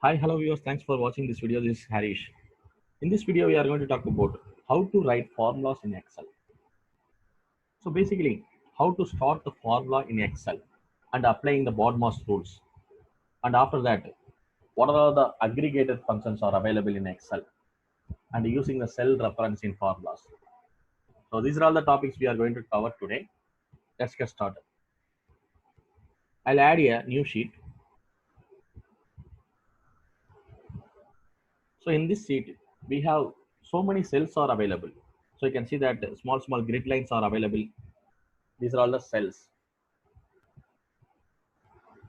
Hi, hello viewers. Thanks for watching this video. This is Harish. In this video, we are going to talk about how to write formulas in Excel. So basically, how to start the formula in Excel and applying the BODMAS rules. And after that, what are the aggregated functions are available in Excel and using the cell reference in formulas. So these are all the topics we are going to cover today. Let's get started. I'll add a new sheet. So in this sheet, we have so many cells are available. So you can see that small grid lines are available. These are all the cells.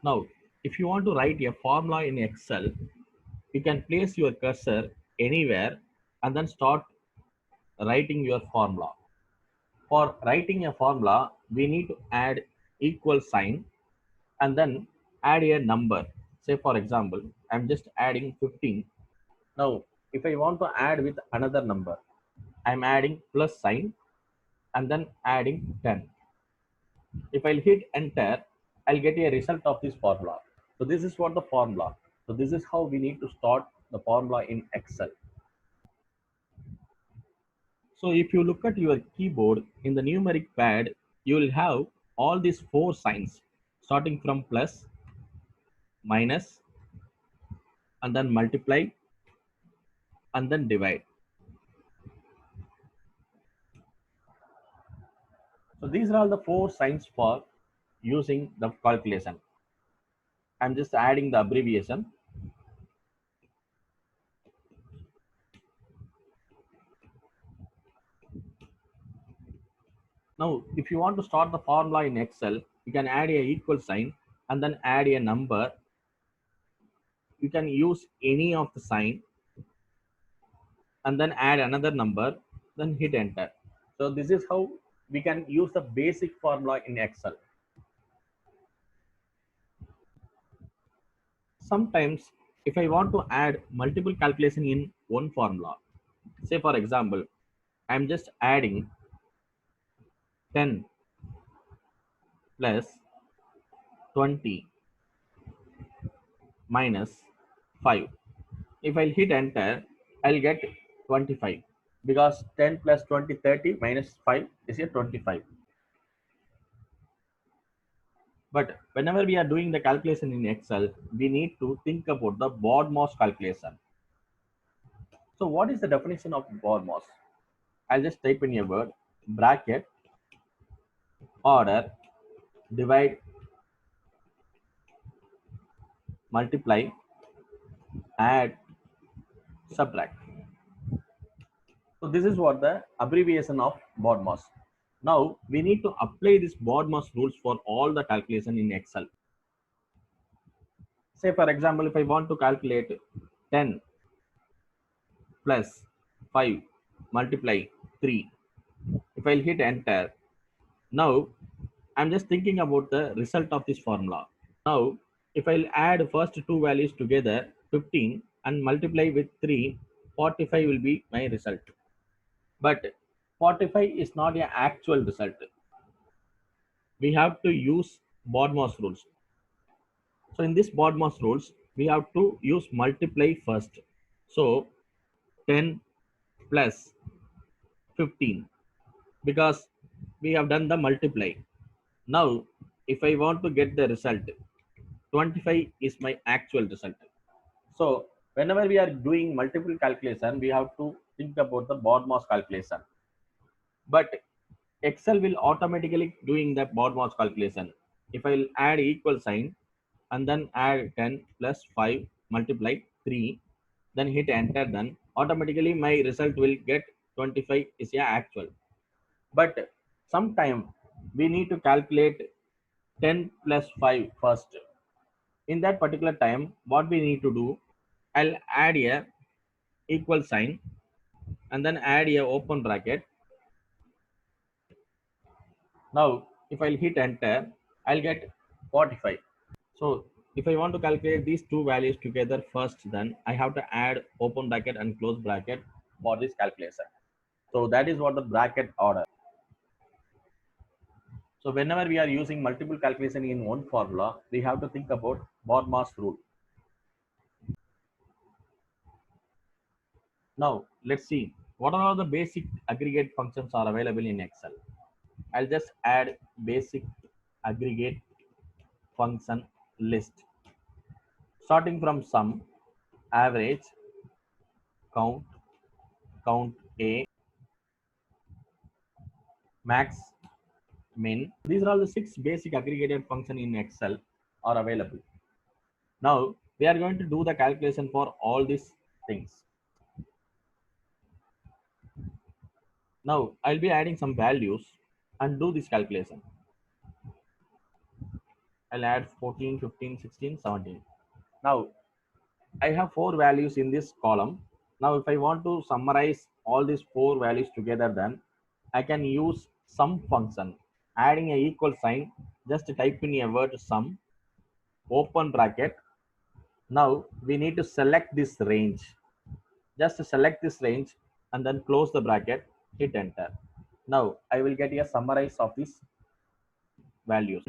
Now, if you want to write a formula in Excel, you can place your cursor anywhere and then start writing your formula. For writing a formula, we need to add equal sign and then add a number. Say for example, I'm just adding 15. Now, if I want to add with another number, I'm adding plus sign and then adding 10. If I'll hit enter, I'll get a result of this formula. So this is what the formula. So this is how we need to start the formula in Excel. So if you look at your keyboard in the numeric pad, you will have all these four signs starting from plus, minus, and then multiply, and then divide. So these are all the four signs for using the calculation. I'm just adding the abbreviation. Now, if you want to start the formula in Excel, you can add a equal sign and then add a number. You can use any of the sign and then add another number, then hit enter. So this is how we can use the basic formula in Excel. Sometimes if I want to add multiple calculation in one formula, say for example, I'm just adding 10 plus 20 minus 5. If I hit enter, I'll get 25 because 10 plus 20, 30 minus 5 is a 25. But whenever we are doing the calculation in Excel, we need to think about the BODMAS calculation. So what is the definition of BODMAS? I'll just type in a word, bracket, order, divide, multiply, add, subtract. So this is what the abbreviation of BODMAS. Now we need to apply this BODMAS rules for all the calculation in Excel. Say for example, if I want to calculate 10 plus 5 multiply 3, if I'll hit enter, now I'm just thinking about the result of this formula. Now if I'll add first two values together, 15 and multiply with 3, 45 will be my result. But 45 is not an actual result. We have to use BODMAS rules. So in this BODMAS rules, we have to use multiply first. So 10 plus 15 because we have done the multiply. Now, if I want to get the result, 25 is my actual result. So whenever we are doing multiple calculation, we have to think about the BODMAS calculation. But Excel will automatically doing the BODMAS calculation. If I'll add equal sign and then add 10 plus 5 multiply 3, then hit enter, then automatically my result will get 25 is a actual. But sometime we need to calculate 10 plus 5 first. In that particular time, what we need to do, I'll add a equal sign and then add a open bracket. Now, if I'll hit enter, I'll get 45. So if I want to calculate these two values together first, then I have to add open bracket and close bracket for this calculation. So that is what the bracket order. So whenever we are using multiple calculation in one formula, we have to think about BODMAS rule. Now let's see what are all the basic aggregate functions are available in Excel. I'll just add basic aggregate function list starting from sum, average, count, count A, max, min. These are all the 6 basic aggregated function in Excel are available. Now we are going to do the calculation for all these things. Now I'll be adding some values and do this calculation. I'll add 14, 15, 16, 17. Now I have 4 values in this column. Now if I want to summarize all these 4 values together, then I can use sum function. Adding a equal sign, just type in a word sum, open bracket. Now we need to select this range. Just select this range and then close the bracket, hit enter. Now I will get a summarize of these values.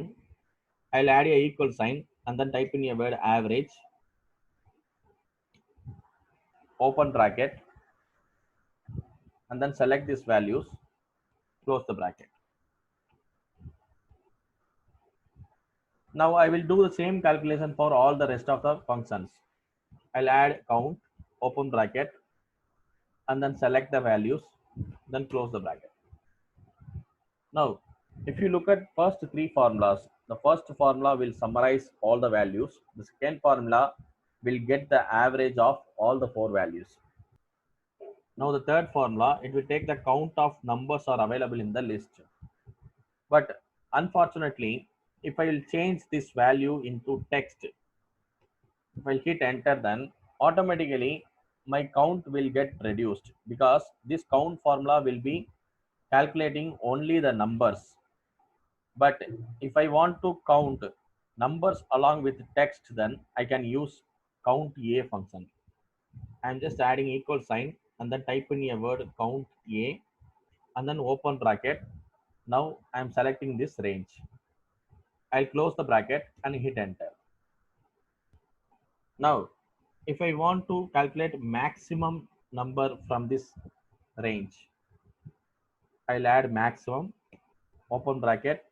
I'll add a equal sign and then type in a word average, open bracket, and then select these values, close the bracket. Now I will do the same calculation for all the rest of the functions. I'll add count, open bracket, and then select the values, then close the bracket. Now, if you look at first 3 formulas, the first formula will summarize all the values. The second formula will get the average of all the 4 values. Now the third formula, it will take the count of numbers are available in the list. But unfortunately, if I will change this value into text, if I hit enter, then automatically my count will get reduced because this count formula will be calculating only the numbers. But if I want to count numbers along with text, then I can use count A function. I'm just adding equal sign and then type in a word count A and then open bracket. Now I'm selecting this range. I'll close the bracket and hit enter. Now, if I want to calculate maximum number from this range, I'll add maximum, open bracket,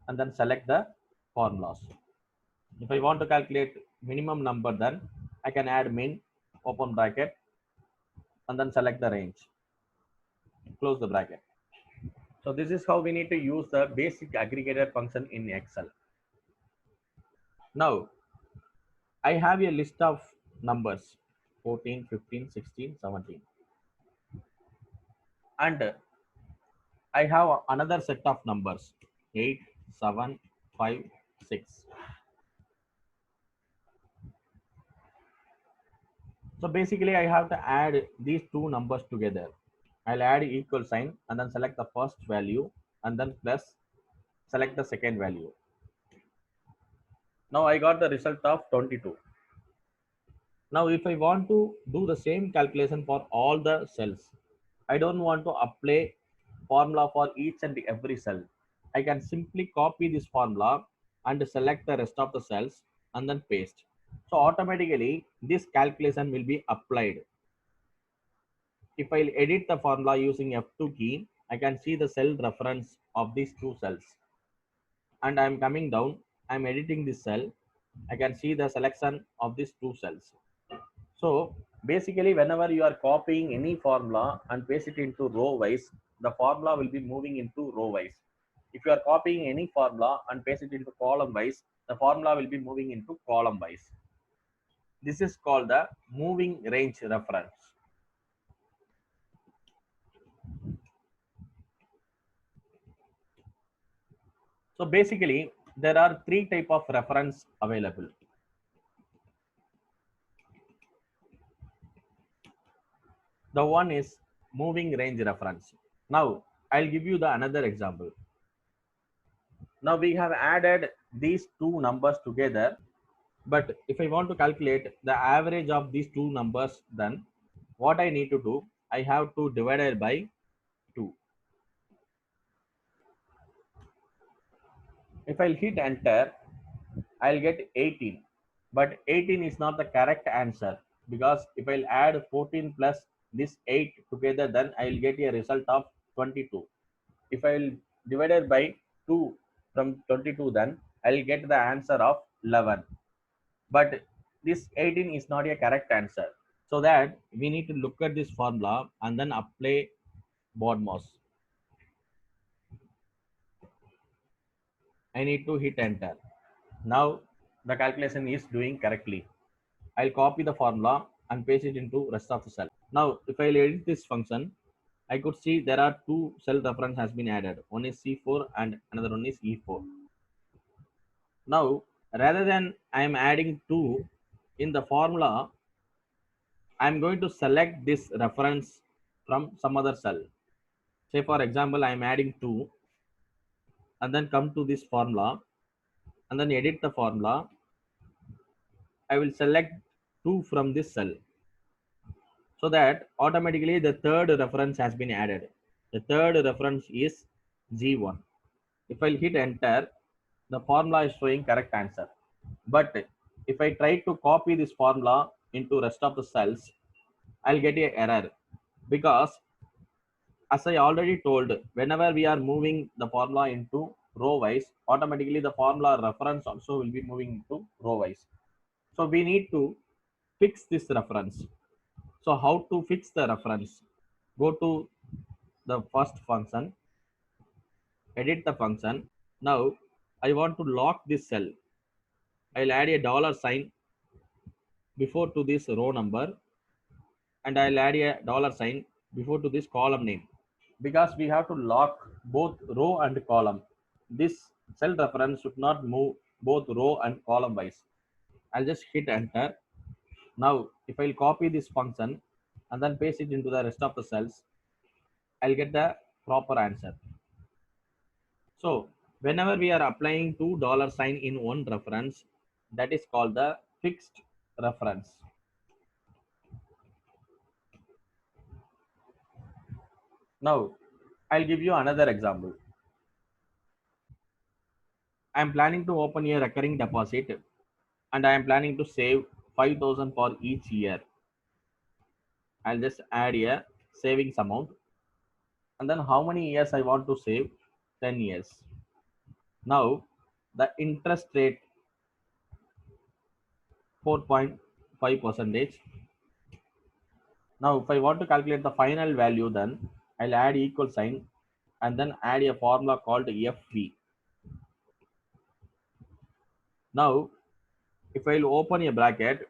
and then select the formulas. If I want to calculate minimum number, then I can add min, open bracket, and then select the range, close the bracket. So this is how we need to use the basic aggregator function in Excel. Now, I have a list of numbers 14, 15, 16, 17. And I have another set of numbers 8, 7, 5, 6. So basically, I have to add these two numbers together. I'll add equal sign and then select the first value and then plus select the second value. Now I got the result of 22. Now if I want to do the same calculation for all the cells, I don't want to apply formula for each and every cell. I can simply copy this formula and select the rest of the cells and then paste. So automatically this calculation will be applied. If I edit the formula using F2 key, I can see the cell reference of these two cells. And I'm coming down, I'm editing this cell. I can see the selection of these two cells. So basically, whenever you are copying any formula and paste it into row wise, the formula will be moving into row wise. If you are copying any formula and paste it into column wise, the formula will be moving into column wise. This is called the moving range reference. So basically, there are 3 type of reference available. The one is moving range reference. Now I'll give you the another example. Now we have added these two numbers together, but if I want to calculate the average of these two numbers, then what I need to do, I have to divide it by 2. If I'll hit enter, I'll get 18, but 18 is not the correct answer because if I'll add 14 plus this 8 together, then I will get a result of 22. If I will divide it by 2 from 22, then I will get the answer of 11. But this 18 is not a correct answer. So that we need to look at this formula and then apply BODMAS. I need to hit enter. Now the calculation is doing correctly. I'll copy the formula and paste it into rest of the cell. Now if I'll edit this function, I could see there are two cell reference has been added. One is C4 and another one is E4. Now rather than I am adding 2 in the formula, I am going to select this reference from some other cell. Say for example, I am adding 2 and then come to this formula and then edit the formula. I will select 2 from this cell, so that automatically the third reference has been added. The third reference is G1. If I hit enter, the formula is showing correct answer. But if I try to copy this formula into rest of the cells, I'll get a error, because as I already told, whenever we are moving the formula into row wise, automatically the formula reference also will be moving into row wise. So we need to fix this reference. So how to fix the reference? Go to the first function, edit the function. Now I want to lock this cell. I'll add a dollar sign before to this row number, and I'll add a dollar sign before to this column name, because we have to lock both row and column. This cell reference should not move both row and column wise. I'll just hit enter. Now if I'll copy this function and then paste it into the rest of the cells, I'll get the proper answer. So whenever we are applying two dollar sign in one reference, that is called the fixed reference. Now I'll give you another example. I am planning to open a recurring deposit and I am planning to save 5,000 for each year. I'll just add a savings amount, and then how many years I want to save? 10 years. Now the interest rate 4.5 percentage. Now if I want to calculate the final value, then I'll add equal sign and then add a formula called FV. Now if I'll open a bracket,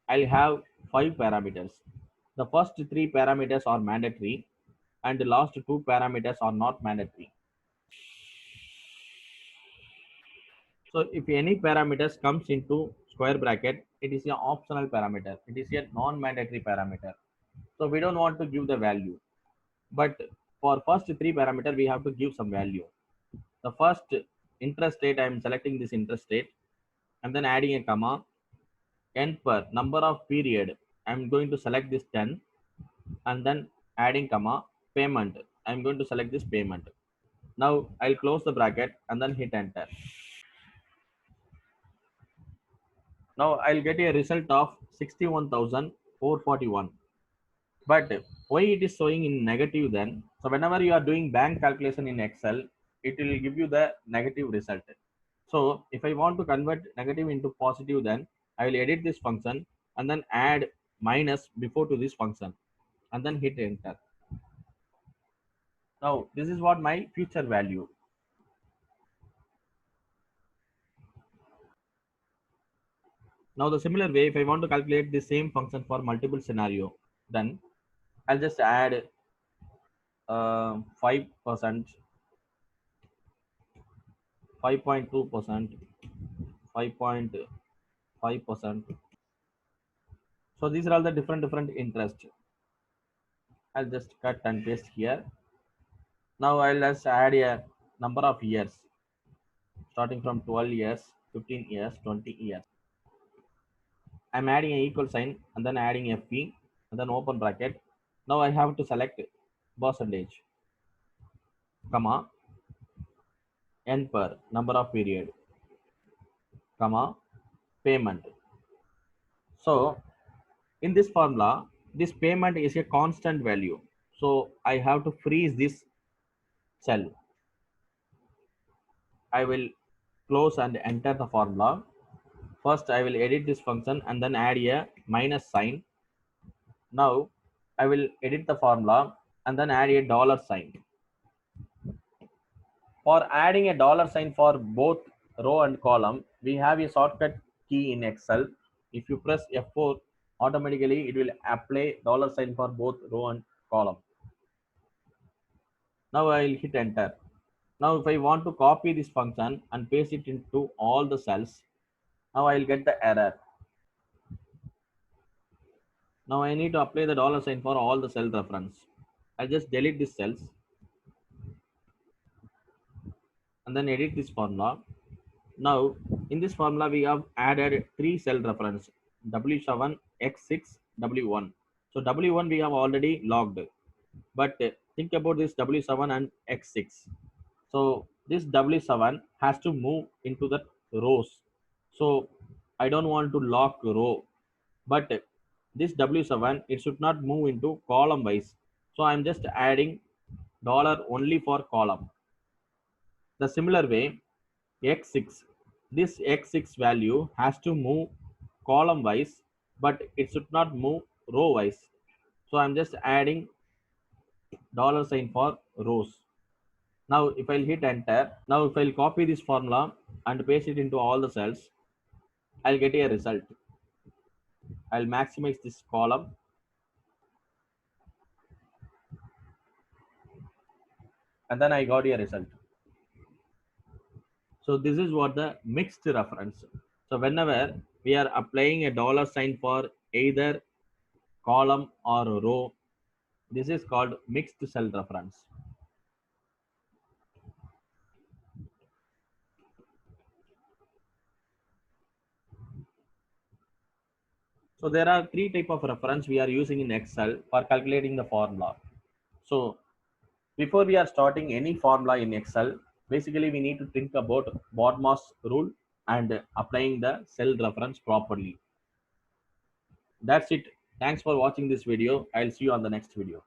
I'll have 5 parameters. The first 3 parameters are mandatory and the last 2 parameters are not mandatory. So if any parameters comes into square bracket, it is an optional parameter. It is a non-mandatory parameter. So we don't want to give the value. But for first 3 parameter, we have to give some value. The first interest rate, I am selecting this interest rate and then adding a comma. N per number of period, I am going to select this 10 and then adding comma. Payment, I am going to select this payment. Now I'll close the bracket and then hit enter. Now I'll get a result of 61,441. But why it is showing in negative then? So whenever you are doing bank calculation in Excel, it will give you the negative result. So if I want to convert negative into positive, then I will edit this function and then add minus before to this function and then hit enter. Now this is what my future value. Now the similar way, if I want to calculate the same function for multiple scenario, then I'll just add 5%, 5.2%, 5.5%. So these are all the different interest. I'll just cut and paste here. Now I'll just add a number of years, starting from 12 years, 15 years, 20 years. I'm adding an equal sign and then adding FP and then open bracket. Now I have to select percentage, comma, N per number of period, comma, payment. So in this formula, This payment is a constant value. So I have to freeze this cell. I will close and enter the formula. First, I will edit this function and then add a minus sign. Now, I will edit the formula and then add a dollar sign. For adding a dollar sign for both row and column, we have a shortcut key in Excel. If you press F4, automatically it will apply dollar sign for both row and column. Now I will hit enter. Now if I want to copy this function and paste it into all the cells, now I will get the error. Now I need to apply the dollar sign for all the cell reference. I'll just delete these cells and then edit this formula. Now in this formula we have added three cell reference W7, X6, W1. So W1 we have already logged, but think about this W7 and X6. So this W7 has to move into the rows. So I don't want to lock row, but this W7 it should not move into column wise. So I'm just adding dollar only for column. The similar way, X6, this X6 value has to move column wise, but it should not move row wise. So I'm just adding dollar sign for rows. Now if I'll hit enter, now if I'll copy this formula and paste it into all the cells, I'll get a result. I'll maximize this column and then I got a result. So this is what the mixed reference. So whenever we are applying a dollar sign for either column or row, this is called mixed cell reference. So there are three type of reference we are using in Excel for calculating the formula. So before we are starting any formula in Excel, basically we need to think about BODMAS rule and applying the cell reference properly. That's it. Thanks for watching this video. I'll see you on the next video.